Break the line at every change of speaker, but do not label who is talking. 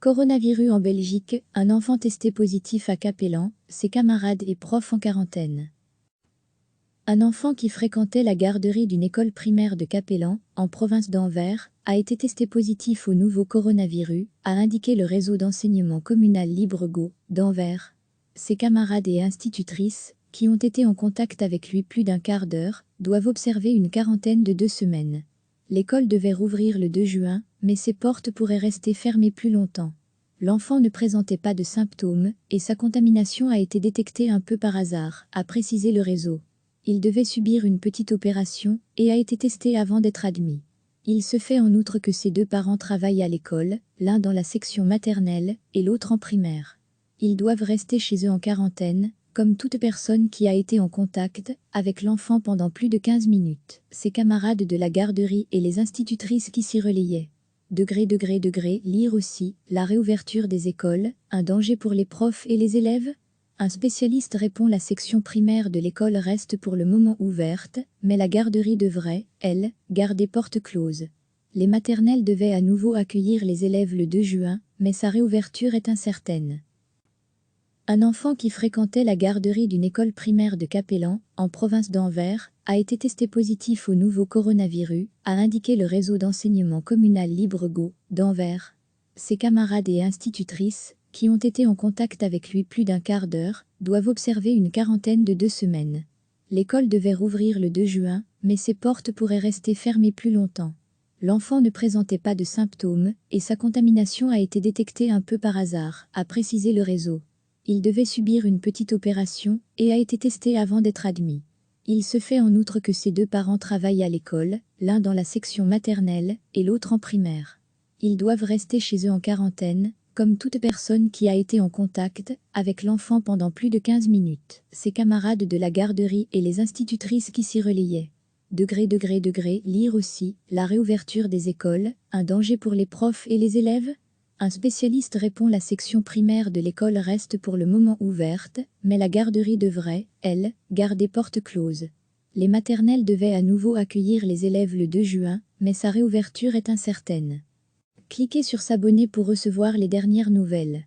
Coronavirus en Belgique, un enfant testé positif à Capellan, ses camarades et profs en quarantaine. Un enfant qui fréquentait la garderie d'une école primaire de Capellan, en province d'Anvers, a été testé positif au nouveau coronavirus, a indiqué le réseau d'enseignement communal Libre-Go d'Anvers. Ses camarades et institutrices, qui ont été en contact avec lui plus d'un quart d'heure, doivent observer une quarantaine de 2 semaines. L'école devait rouvrir le 2 juin, mais ses portes pourraient rester fermées plus longtemps. L'enfant ne présentait pas de symptômes, et sa contamination a été détectée un peu par hasard, a précisé le réseau. Il devait subir une petite opération, et a été testé avant d'être admis. Il se fait en outre que ses 2 parents travaillent à l'école, l'un dans la section maternelle, et l'autre en primaire. Ils doivent rester chez eux en quarantaine, comme toute personne qui a été en contact avec l'enfant pendant plus de 15 minutes, ses camarades de la garderie et les institutrices qui s'y relayaient. Lire aussi, la réouverture des écoles, un danger pour les profs et les élèves? Un spécialiste répond: la section primaire de l'école reste pour le moment ouverte, mais la garderie devrait, elle, garder porte close. Les maternelles devaient à nouveau accueillir les élèves le 2 juin, mais sa réouverture est incertaine. Un enfant qui fréquentait la garderie d'une école primaire de Capellan, en province d'Anvers, a été testé positif au nouveau coronavirus, a indiqué le réseau d'enseignement communal Libre-Go d'Anvers. Ses camarades et institutrices, qui ont été en contact avec lui plus d'un quart d'heure, doivent observer une quarantaine de 2 semaines. L'école devait rouvrir le 2 juin, mais ses portes pourraient rester fermées plus longtemps. L'enfant ne présentait pas de symptômes, et sa contamination a été détectée un peu par hasard, a précisé le réseau. Il devait subir une petite opération, et a été testé avant d'être admis. Il se fait en outre que ses 2 parents travaillent à l'école, l'un dans la section maternelle, et l'autre en primaire. Ils doivent rester chez eux en quarantaine, comme toute personne qui a été en contact avec l'enfant pendant plus de 15 minutes, ses camarades de la garderie et les institutrices qui s'y relayaient. Lire aussi, la réouverture des écoles, un danger pour les profs et les élèves? Un spécialiste répond: la section primaire de l'école reste pour le moment ouverte, mais la garderie devrait, elle, garder porte close. Les maternelles devaient à nouveau accueillir les élèves le 2 juin, mais sa réouverture est incertaine. Cliquez sur s'abonner pour recevoir les dernières nouvelles.